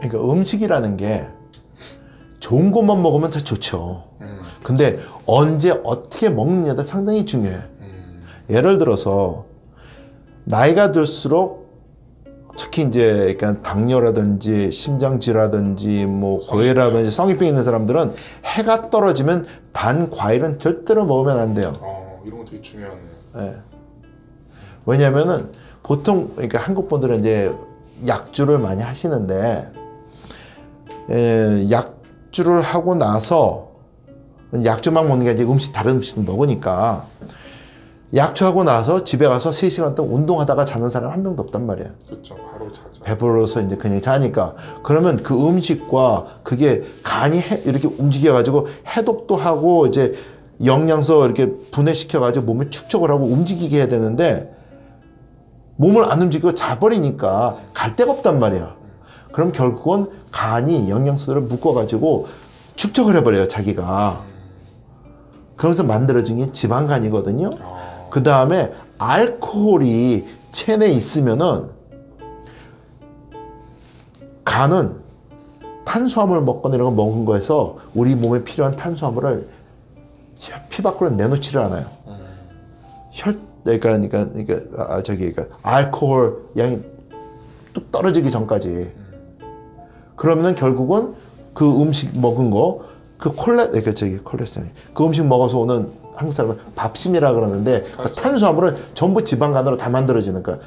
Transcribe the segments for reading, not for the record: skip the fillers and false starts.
그러니까 음식이라는 게 좋은 것만 먹으면 다 좋죠. 근데 언제 어떻게 먹느냐가 상당히 중요해. 예를 들어서 나이가 들수록 특히 이제 그러니까 당뇨라든지 심장질라든지 뭐 고혈압이라든지 성인병 있는 사람들은 해가 떨어지면 단 과일은 절대로 먹으면 안 돼요. 이런 거 되게 중요하네요. 네. 왜냐면은 보통 그러니까 한국 분들은 이제 약주를 많이 하시는데 약주를 하고 나서 약주만 먹는 게 아니라 음식 다른 음식도 먹으니까 약주하고 나서 집에 가서 3시간 동안 운동하다가 자는 사람 한 명도 없단 말이에요. 그렇죠. 바로 자죠. 배불러서 이제 그냥 자니까. 그러면 그 음식과 그게 간이 이렇게 움직여가지고 해독도 하고 이제 영양소 이렇게 분해시켜가지고 몸을 축적을 하고 움직이게 해야 되는데 몸을 안 움직이고 자버리니까 갈 데가 없단 말이야. 그럼 결국은 간이 영양소를 묶어가지고 축적을 해버려요, 자기가. 그러면서 만들어진 게 지방간이거든요. 그 다음에 알코올이 체내에 있으면은 간은 탄수화물 먹거나 이런 거 먹은 거에서 우리 몸에 필요한 탄수화물을 피 밖으로 내놓지를 않아요. 그러니까 알코올 양이 뚝 떨어지기 전까지. 그러면은 결국은 그 음식 먹은 거, 콜레스테롤, 그 음식 먹어서 오는 한국 사람은 밥심이라 그러는데 그 탄수화물은 전부 지방간으로 다 만들어지는 거야.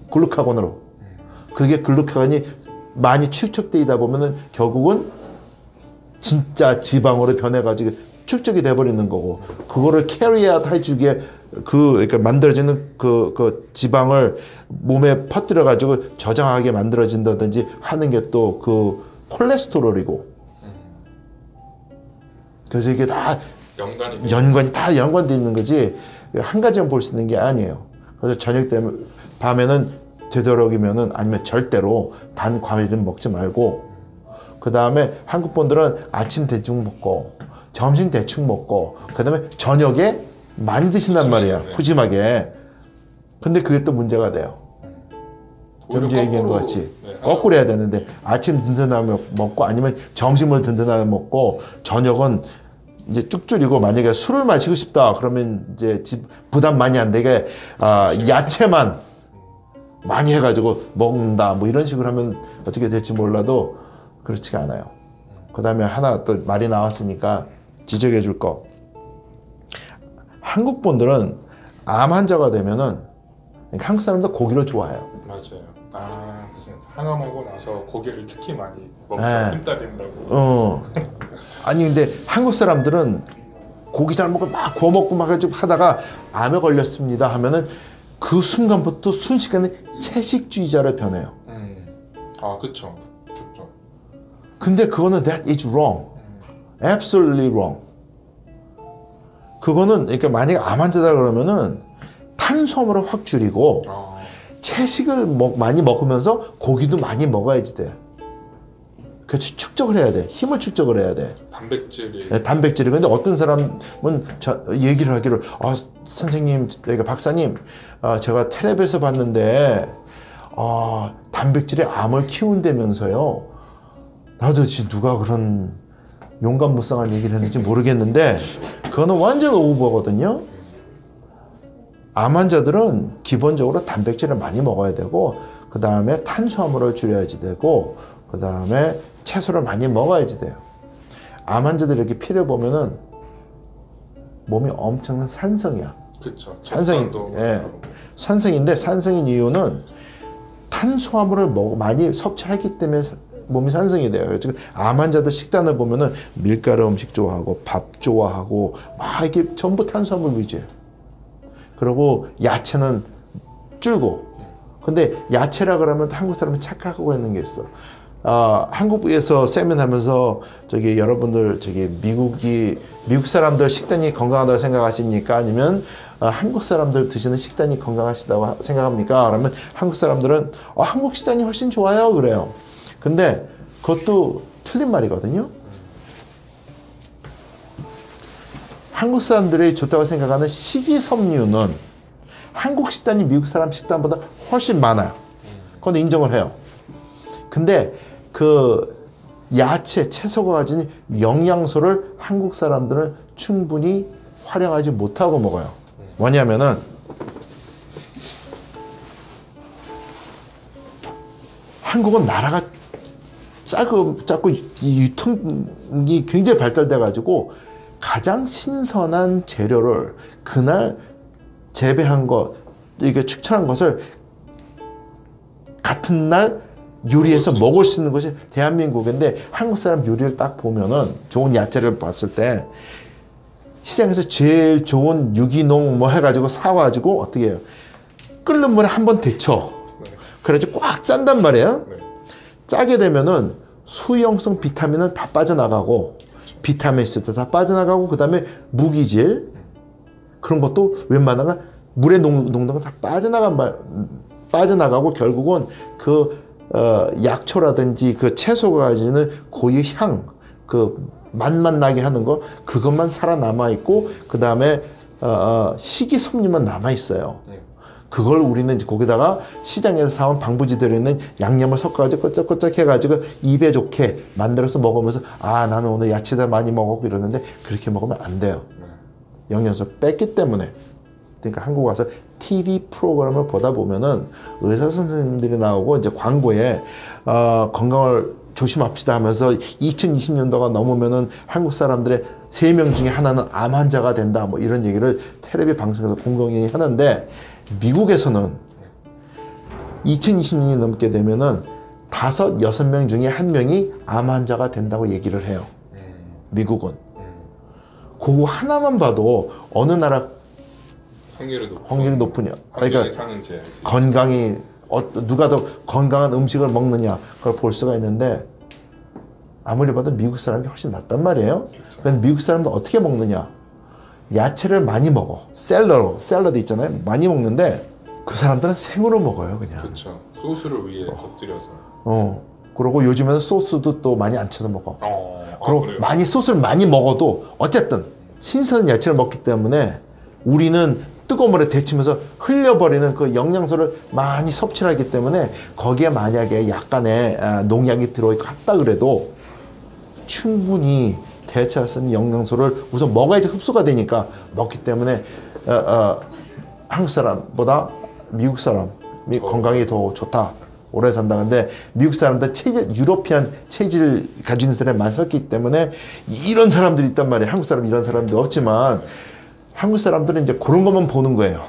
글루카곤으로. 그게 글루카곤이 많이 축적되다 보면은 결국은 진짜 지방으로 변해가지고 축적이 돼버리는 거고, 그거를 캐리아웃 해주기에 그러니까 만들어지는 그 지방을 몸에 퍼뜨려가지고 저장하게 만들어진다든지 하는 게 또 그 콜레스테롤이고. 그래서 이게 다 연관이 다 연관돼 있는 거지 한 가지만 볼 수 있는 게 아니에요. 그래서 저녁 때면 밤에는 되도록이면은 아니면 절대로 단 과일은 먹지 말고, 그 다음에 한국 분들은 아침 대충 먹고 점심 대충 먹고 그 다음에 저녁에 많이 드신단 말이야. 푸짐하게. 근데 그게 또 문제가 돼요. 좀 전에 얘기한 것 같이 거꾸로 해야 되는데 아침 든든하게 먹고 아니면 점심을 든든하게 먹고 저녁은 이제 쭉 줄이고, 만약에 술을 마시고 싶다 그러면 이제 부담 많이 안 되게 야채만 많이 해가지고 먹는다 뭐 이런 식으로 하면 어떻게 될지 몰라도 그렇지가 않아요. 그 다음에 하나 또 말이 나왔으니까 지적해 줄 거. 한국 분들은 암 환자가 되면은 한국 사람들 고기를 좋아해요. 맞아요. 무슨 항암하고 나서 고기를 특히 많이 먹죠. 힘 따린다고. 아니 근데 한국 사람들은 고기 잘 먹고 막 구워 먹고 막 하다가 암에 걸렸습니다 하면은 그 순간부터 순식간에 채식주의자로 변해요. 그쵸. 근데 그거는 that is wrong. Absolutely wrong. 그거는 그러니까 만약에 암 환자다 그러면은 탄수화물을 확 줄이고 채식을 많이 먹으면서 고기도 많이 먹어야지 돼. 그렇지, 축적을 해야 돼. 힘을 축적을 해야 돼. 단백질이. 네, 단백질이. 근데 어떤 사람은 얘기를 하기를, 선생님, 그러니까 박사님, 제가 텔레비에서 봤는데, 단백질이 암을 키운다면서요. 나도 지금 누가 그런 용감무쌍한 얘기를 했는지 모르겠는데, 그거는 완전 오버거든요. 암 환자들은 기본적으로 단백질을 많이 먹어야 되고, 그 다음에 탄수화물을 줄여야지 되고, 그 다음에 채소를 많이 먹어야지 돼요. 암 환자들 이렇게 피를 보면은 몸이 엄청난 산성이야. 그렇죠. 산성인데 산성인 이유는 탄수화물을 많이 섭취했기 때문에 몸이 산성이 돼요. 그래서 암 환자들 식단을 보면은 밀가루 음식 좋아하고 밥 좋아하고 막 이렇게 전부 탄수화물 위주예요. 그리고 야채는 줄고. 근데 야채라 그러면 한국 사람이 착각하고 있는 게 있어. 한국에서 세미나하면서 여러분들 미국 사람들 식단이 건강하다고 생각하십니까? 아니면 한국 사람들 드시는 식단이 건강하시다고 생각합니까? 그러면 한국 사람들은 한국 식단이 훨씬 좋아요 그래요. 근데 그것도 틀린 말이거든요. 한국 사람들이 좋다고 생각하는 식이섬유는 한국 식단이 미국 사람 식단보다 훨씬 많아요. 그건 인정을 해요. 근데 그 야채, 채소가 가진 영양소를 한국 사람들은 충분히 활용하지 못하고 먹어요. 뭐냐면은 한국은 나라가 작고 유통이 굉장히 발달돼 가지고 가장 신선한 재료를 그날 재배한 것, 이게 축출한 것을 같은 날 요리해서 먹을 수 있는 것이 대한민국인데, 한국 사람 요리를 딱 보면은 좋은 야채를 봤을 때 시장에서 제일 좋은 유기농 뭐 해가지고 사와가지고 어떻게 해요? 끓는 물에 한번 데쳐. 그래가지고 꽉 짠단 말이에요. 짜게 되면은 수용성 비타민은 다 빠져나가고, 비타민 C도 다 빠져나가고, 그 다음에 무기질 그런 것도 웬만하면 물의 농도가 다 빠져나가고, 결국은 그 약초라든지 그 채소가 가지는 고유 향, 그 맛만 나게 하는 거, 그것만 살아남아 있고, 그 다음에 식이섬유만 남아 있어요. 그걸 우리는 이제 거기다가 시장에서 사온 방부제 들어있는 양념을 섞어가지고 끄적끄적 해가지고 입에 좋게 만들어서 먹으면서, 아, 나는 오늘 야채다 많이 먹었고 이러는데, 그렇게 먹으면 안 돼요. 영양소 뺐기 때문에. 그러니까 한국 와서 TV 프로그램을 보다 보면은 의사 선생님들이 나오고 이제 광고에 건강을 조심합시다 하면서 2020년도가 넘으면은 한국 사람들의 3명 중에 하나는 암 환자가 된다, 뭐 이런 얘기를 텔레비 방송에서 공공연히 하는데, 미국에서는 2020년이 넘게 되면은 5, 6명 중에 1명이 암 환자가 된다고 얘기를 해요. 미국은. 그거 하나만 봐도 어느 나라 확률이 높으냐. 그러니까 건강이 누가 더 건강한 음식을 먹느냐, 그걸 볼 수가 있는데, 아무리 봐도 미국 사람이 훨씬 낫단 말이에요. 그런데 미국 사람도 어떻게 먹느냐? 야채를 많이 먹어. 샐러드 있잖아요. 많이 먹는데 그 사람들은 생으로 먹어요, 그냥. 그렇죠. 소스를 위에 곁들여서. 그리고 요즘에는 소스도 또 많이 안 쳐서 먹어. 그리고 그래요? 많이 소스를 많이 먹어도 어쨌든 신선한 야채를 먹기 때문에 우리는 뜨거운 물에 데치면서 흘려버리는 그 영양소를 많이 섭취를 하기 때문에, 거기에 만약에 약간의 농약이 들어있고 했다 그래도 충분히 대체할 수 있는 영양소를 우선 먹어야지 흡수가 되니까 먹기 때문에 한국 사람보다 미국 사람이 건강이 더 좋다, 오래 산다. 근데 미국 사람들 유러피안 체질 가지는 사람이 많이 섞기 때문에 이런 사람들이 있단 말이에요. 한국 사람 이런 사람도 없지만, 한국 사람들은 이제 그런 것만 보는 거예요.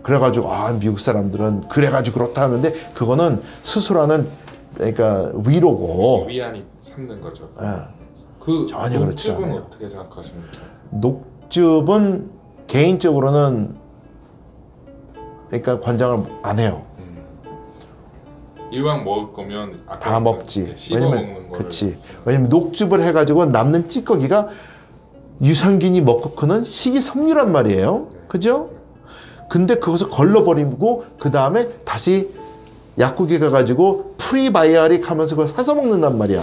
그래가지고 미국 사람들은 그래가지고 그렇다 하는데, 그거는 스스로는 그러니까 위로고 위안이 삼는 거죠. 그 전혀 그렇지 않아요. 녹즙은 어떻게 생각하십니까? 녹즙은 개인적으로는 그러니까 권장을 안 해요. 이왕 먹을 거면 다 먹지. 씹어 먹는 거를. 그렇지. 왜냐면 녹즙을 해가지고 남는 찌꺼기가 유산균이 먹고 크는 식이섬유란 말이에요. 그죠? 근데 그것을 걸러버리고 그 다음에 다시 약국에 가가지고 프리바이오틱 하면서 그걸 사서 먹는단 말이야.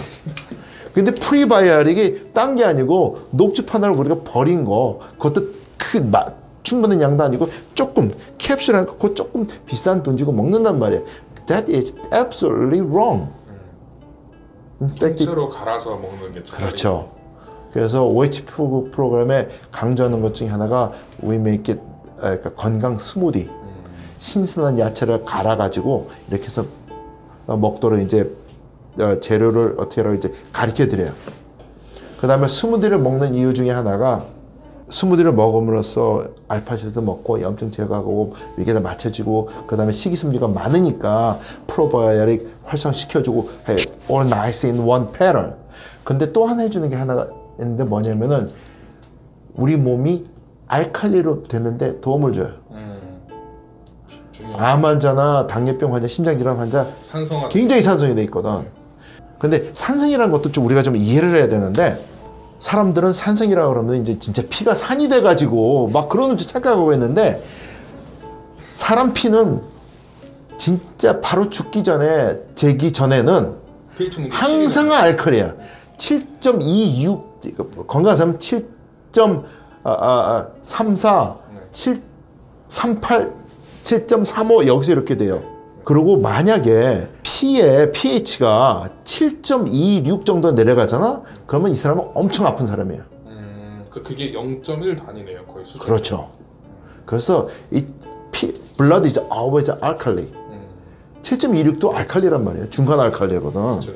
근데 프리바이오틱이 딴 게 아니고 녹즙 하나를 우리가 버린 거, 그것도 충분한 양도 아니고 조금 캡슐 한 거 조금 비싼 돈 주고 먹는단 말이야. That is absolutely wrong. 통째로 갈아서 먹는 게 차라리. 그렇죠. 그래서 OH 프로그램에 강조하는 것 중에 하나가 We make it, 그러니까 건강 스무디. 신선한 야채를 갈아가지고 이렇게 해서 먹도록 이제 재료를 어떻게 하라고 이제 가르쳐 드려요. 그 다음에 스무디를 먹는 이유 중에 하나가, 스무디를 먹음으로써 알파시도 먹고 염증 제거하고 위에다 맞춰주고, 그 다음에 식이섬유가 많으니까 프로바이오틱 활성시켜주고 all nice in one pattern. 근데 또 하나 해주는 게 하나가 있는데 뭐냐면은 우리 몸이 알칼리로 됐는데 도움을 줘요. 암 환자나 당뇨병 환자, 심장질환 환자 굉장히 산성이 돼 있거든. 근데 산성이라는 것도 좀 우리가 좀 이해를 해야 되는데, 사람들은 산성이라고 그러면 이제 진짜 피가 산이 돼가지고 막 그런 줄 착각하고 있는데, 사람 피는 진짜 바로 죽기 전에, 재기 전에는 항상 알칼리야. 7.26, 건강한 사람은 7.34, 7.38, 7.35 여기서 이렇게 돼요. 그리고 만약에 피의 pH가 7.26 정도 내려가잖아? 그러면 이 사람은 엄청 아픈 사람이에요. 그게 0.1 단위네요, 거의 수준. 그렇죠. 그래서 이 blood is always alkali. 7.26도 알칼리란 말이에요. 중간 알칼리거든. 그렇죠.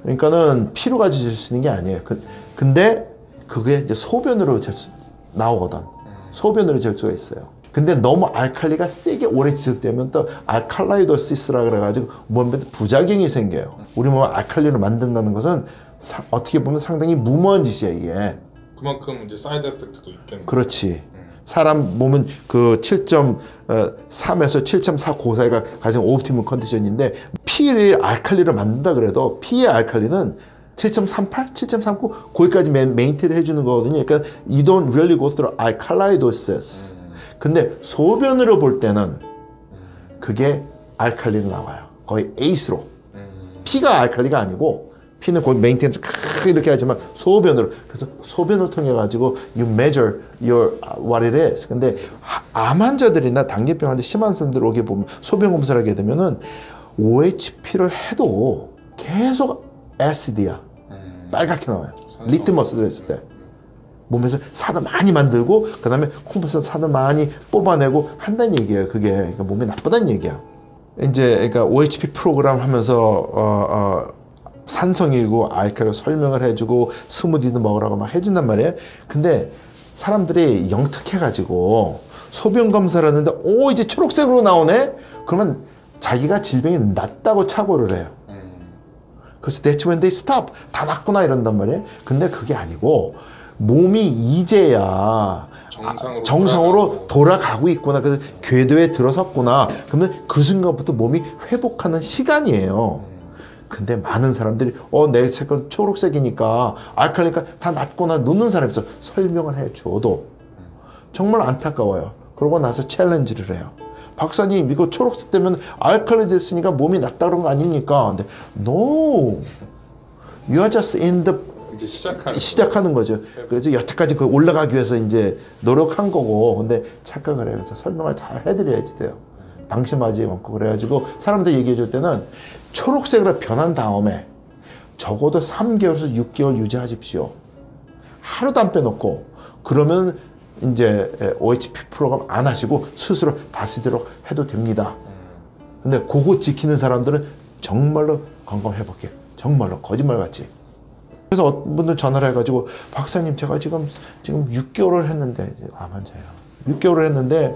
그러니까는 피로 가지실 수 있는 게 아니에요. 근데 그게 이제 소변으로 나오거든. 소변으로 질 수가 있어요. 근데 너무 알칼리가 세게 오래 지속되면 또 알칼라이도시스라 그래가지고 몸에 부작용이 생겨요. 우리 몸에 알칼리를 만든다는 것은 어떻게 보면 상당히 무모한 짓이야 이게. 그만큼 이제 사이드 에펙트도 있겠네요. 그렇지. 사람 몸은 그 7.3에서 7.4 그 사이가 가장 옵티멀 컨디션인데 피의 알칼리를 만든다 그래도 피의 알칼리는 7.38, 7.39 거기까지 메인테인 해주는 거거든요. 그러니까 you don't really go through alkalidosis. 근데 소변으로 볼 때는 그게 알칼리로 나와요. 거의 에이스로. 피가 알칼리가 아니고 피는 거의 메인테인스 이렇게 하지만 소변으로, 그래서 소변을 통해 가지고 you measure your what it is. 근데 암 환자들이나 당뇨병 환자 심한 사람들 오게 보면 소변 검사를 하게 되면은 OHP를 해도 계속 애시드야. 빨갛게 나와요. 리트머스를 했을 때 몸에서 산을 많이 만들고 그 다음에 콩팥에서 산을 많이 뽑아내고 한다는 얘기예요. 그게 그러니까 몸에 나쁘다는 얘기야. 이제 그러니까 OHP 프로그램 하면서 산성이고 알칼리로 설명을 해주고 스무디도 먹으라고 막 해준단 말이에요. 근데 사람들이 영특해가지고 소변 검사를 하는데 오 이제 초록색으로 나오네? 그러면 자기가 질병이 낫다고 착오를 해요. 그래서 that's when they stop. 다 낫구나 이런단 말이에요. 근데 그게 아니고 몸이 이제야 정상으로 돌아가고 있구나. 그래서 궤도에 들어섰구나. 그러면 그 순간부터 몸이 회복하는 시간이에요. 근데 많은 사람들이 내 색은 초록색이니까 알칼리니까 다 낫구나 놓는 사람이 있어. 설명을 해줘도 정말 안타까워요. 그러고 나서 챌린지를 해요. 박사님 이거 초록색 되면 알칼리 됐으니까 몸이 낫다 그런 거 아닙니까? 근데 no, you are just in the 이제 시작하는 거죠. 그래서 여태까지 그 올라가기 위해서 이제 노력한 거고, 근데 착각을 해요. 그래서 설명을 잘 해드려야지 돼요. 방심하지 않고. 그래가지고 사람들 얘기해 줄 때는 초록색으로 변한 다음에 적어도 3개월에서 6개월 유지하십시오. 하루도 안 빼놓고. 그러면 이제 OHP 프로그램 안 하시고 스스로 다시도록 해도 됩니다. 근데 그거 지키는 사람들은 정말로 건강 회복해. 정말로 거짓말같이. 그래서 어떤 분들 전화를 해가지고 박사님 제가 지금 6개월을 했는데 암 환자예요. 6개월을 했는데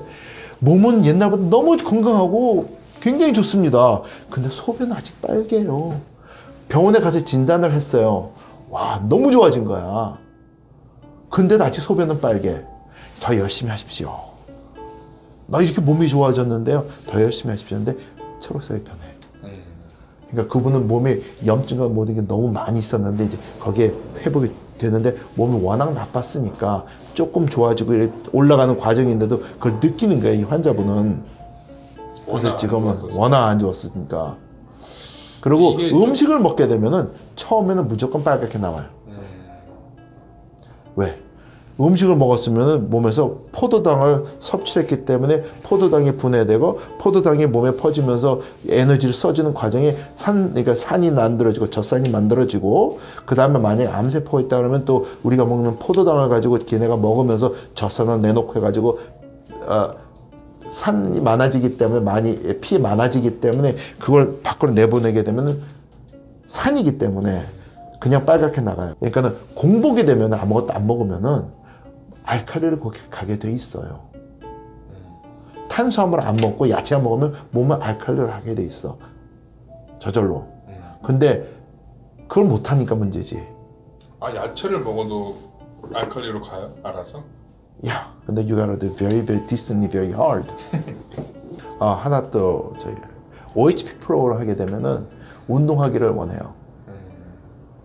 몸은 옛날보다 너무 건강하고 굉장히 좋습니다. 근데 소변은 아직 빨개요. 병원에 가서 진단을 했어요. 와 너무 좋아진 거야. 근데 아직 소변은 빨개. 더 열심히 하십시오. 나 이렇게 몸이 좋아졌는데요. 더 열심히 하십시오. 근데 초록색이 변해. 그러니까 그분은 몸에 염증과 모든 게 너무 많이 있었는데 이제 거기에 회복이 되는데 몸이 워낙 나빴으니까 조금 좋아지고 올라가는 과정인데도 그걸 느끼는 거예요. 이 환자분은. 그래서 지금은 워낙 안 좋았으니까. 그리고 음식을 먹게 되면은 처음에는 무조건 빨갛게 나와요. 왜? 음식을 먹었으면 몸에서 포도당을 섭취했기 때문에 포도당이 분해되고 포도당이 몸에 퍼지면서 에너지를 써주는 과정에 그러니까 산이 만들어지고 젖산이 만들어지고 그 다음에 만약에 암세포가 있다 그러면 또 우리가 먹는 포도당을 가지고 걔네가 먹으면서 젖산을 내놓고 해가지고 산이 많아지기 때문에 피 많아지기 때문에 그걸 밖으로 내보내게 되면 산이기 때문에 그냥 빨갛게 나가요. 그러니까는 공복이 되면 아무것도 안 먹으면은 알칼리를 거기 가게 돼 있어요. 탄수화물을 안 먹고 야채 안 먹으면 몸은 알칼리를 하게 돼 있어. 저절로. 근데 그걸 못 하니까 문제지. 아 야채를 먹어도 알칼리로 가요? 알아서? 야, 근데 you gotta do very, very decently, very hard. 하나 또 저희 OHP 프로그램 하게 되면은 운동하기를 원해요.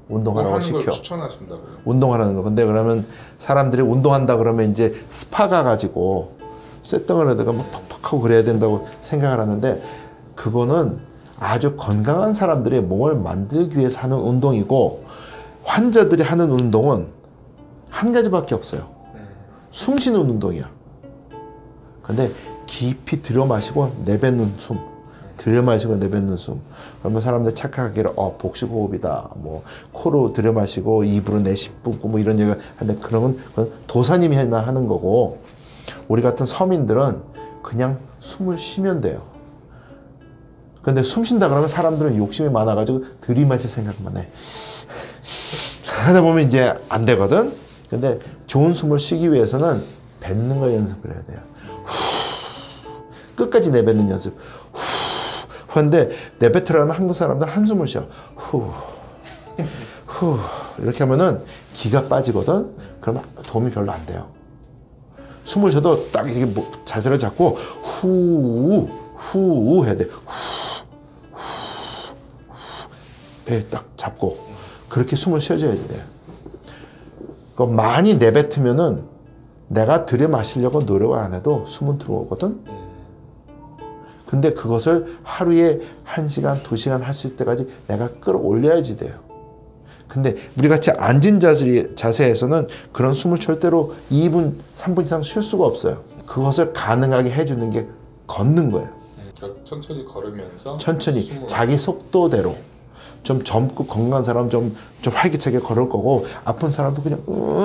운동하라고 시켜. 걸 추천하신다고요? 운동하라는 거. 근데 그러면 사람들이 운동한다 그러면 이제 스파 가가지고 쇳덩을 하다가 막 퍽퍽하고 그래야 된다고 생각을 하는데 그거는 아주 건강한 사람들의 몸을 만들기 위해서 하는 운동이고 환자들이 하는 운동은 한 가지밖에 없어요. 숨 쉬는 운동이야. 근데 깊이 들여 마시고 내뱉는 숨. 들여마시고 내뱉는 숨. 그러면 사람들 착각하기를 복식호흡이다. 뭐 코로 들여마시고 입으로 내쉬고 뭐 이런 얘기가 하는데 그건 도사님이 하는 거고 우리 같은 서민들은 그냥 숨을 쉬면 돼요. 근데 숨 쉰다 그러면 사람들은 욕심이 많아가지고 들이마실 생각만 해. 하다 보면 이제 안 되거든. 근데 좋은 숨을 쉬기 위해서는 뱉는 걸 연습을 해야 돼요. 끝까지 내뱉는 연습. 그런데 내뱉으려면 한국 사람들 한숨을 쉬어. 이렇게 하면은 기가 빠지거든. 그러면 도움이 별로 안 돼요. 숨을 쉬어도 딱 이게 자세를 잡고 후 해야 돼. 배 딱 잡고 그렇게 숨을 쉬어줘야 돼요. 많이 내뱉으면은 내가 들이마시려고 노력을 안 해도 숨은 들어오거든. 근데 그것을 하루에 1시간, 2시간 할 수 있을 때까지 내가 끌어올려야지 돼요. 근데 우리 같이 앉은 자세에서는 그런 숨을 절대로 2분, 3분 이상 쉴 수가 없어요. 그것을 가능하게 해주는 게 걷는 거예요. 그러니까 천천히 걸으면서 천천히 자기 속도대로. 좀 젊고 건강한 사람 좀 활기차게 걸을 거고 아픈 사람도 그냥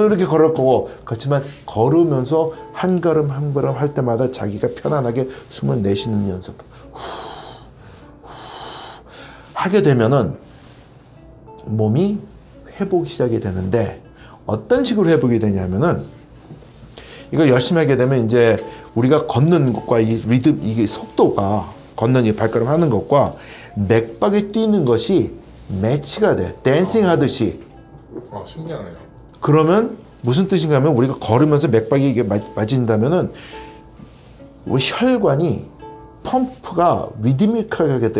이렇게 걸을 거고 그렇지만 걸으면서 한 걸음 한 걸음 할 때마다 자기가 편안하게 숨을 내쉬는 연습 하게 되면은 몸이 회복이 시작이 되는데 어떤 식으로 회복이 되냐면은 이걸 열심히 하게 되면 이제 우리가 걷는 것과 이 리듬 이게 속도가 걷는 이 발걸음 하는 것과 맥박이 뛰는 것이 매치가 돼. 댄싱 하듯이. 신기하네요. 그러면 무슨 뜻인가 하면 우리가 걸으면서 맥박이 이게 맞진다면은 우리 혈관이 펌프가 리드미컬하게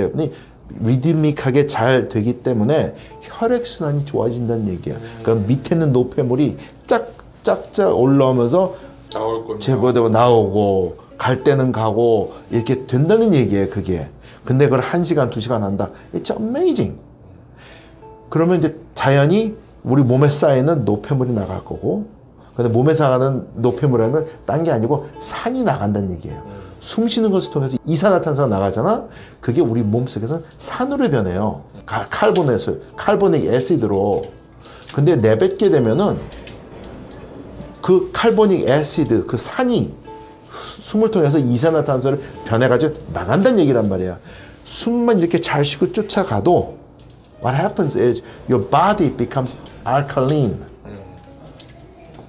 잘 되기 때문에 혈액순환이 좋아진다는 얘기야. 그러니까 밑에 있는 노폐물이 짝짝짝 올라오면서 제거되고 나오고 갈 때는 가고 이렇게 된다는 얘기예요. 그게. 근데 그걸 1시간, 2시간 한다. It's amazing. 그러면 이제 자연히 우리 몸에 쌓이는 노폐물이 나갈 거고 근데 몸에 쌓이는 노폐물이라는 건 딴 게 아니고 산이 나간다는 얘기예요. 숨 쉬는 것을 통해서 이산화탄소가 나가잖아. 그게 우리 몸속에서 산으로 변해요. 칼보닉 애시드로. 근데 내뱉게 되면은 그 칼보닉 애시드, 그 산이 숨을 통해서 이산화탄소를 변해가지고 나간다는 얘기란 말이야. 숨만 이렇게 잘 쉬고 쫓아가도 What happens is your body becomes alkaline.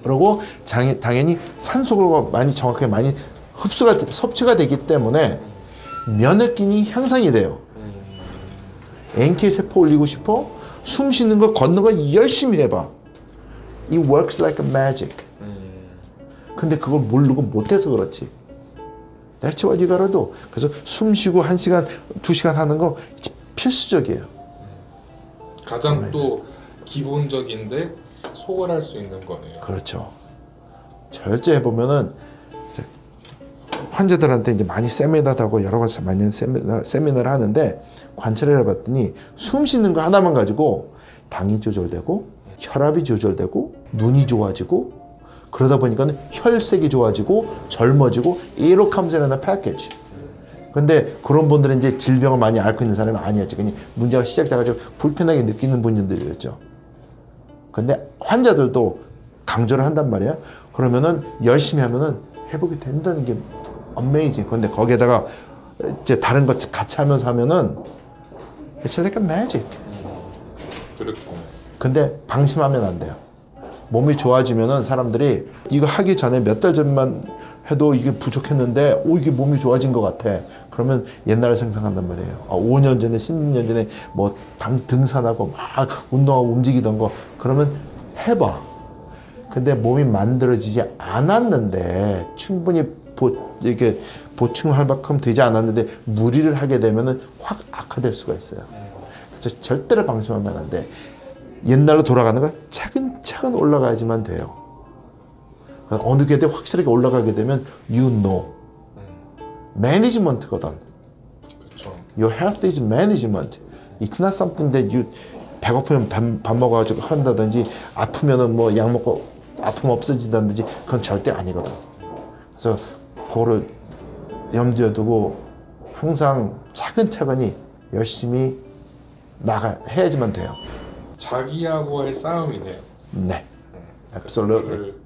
그리고 당연히 산소가 정확하게 많이 섭취가 되기 때문에 면역기능이 향상이 돼요. NK 세포 올리고 싶어? 숨 쉬는 거, 걷는 거 열심히 해봐. It works like a magic. 근데 그걸 모르고 못해서 그렇지. That's what you gotta do. 그래서 숨 쉬고 1시간, 2시간 하는 거 필수적이에요. 가장 또 기본적인데 소홀할 수 있는 거네요. 그렇죠. 절제 해보면은 환자들한테 이제 많이 세미나하고 여러 가지 많이 세미나를 하는데 관찰을 해봤더니 숨 쉬는 거 하나만 가지고 당이 조절되고 혈압이 조절되고 눈이 좋아지고 그러다 보니까 혈색이 좋아지고 젊어지고 이렇게 하면서 일어나는 패키지. 근데 그런 분들은 이제 질병을 많이 앓고 있는 사람이 아니었죠. 그냥 문제가 시작돼가지고 불편하게 느끼는 분들이었죠. 근데 환자들도 강조를 한단 말이야. 그러면은 열심히 하면은 회복이 된다는 게 어메이징. 근데 거기에다가 이제 다른 것 같이 하면서 하면은 it's like a magic. 그렇군요. 근데 방심하면 안 돼요. 몸이 좋아지면은 사람들이 이거 하기 전에 몇 달 전만 해도 이게 부족했는데 이게 몸이 좋아진 것 같아. 그러면 옛날에 생각한단 말이에요. 5년 전에 10년 전에 뭐 등산하고 막 운동하고 움직이던 거 그러면 해봐. 근데 몸이 만들어지지 않았는데 충분히 이렇게 보충할 만큼 되지 않았는데 무리를 하게 되면은 확 악화될 수가 있어요. 그래서 절대로 방심하면 안 돼. 옛날로 돌아가는 건 차근차근 올라가야지만 돼요. 어느 게 확실하게 올라가게 되면 you know. 매니지먼트거든. 그렇죠. Your health is management. It's not something that you 배고프면 밥 먹어가지고 한다든지 아프면은 뭐 약 먹고 아픔 없어진다든지 그건 절대 아니거든. 그래서 그거를 염두에 두고 항상 차근차근히 열심히 해야지만 돼요. 자기하고의 싸움이네요. 네, absolutely. 그거를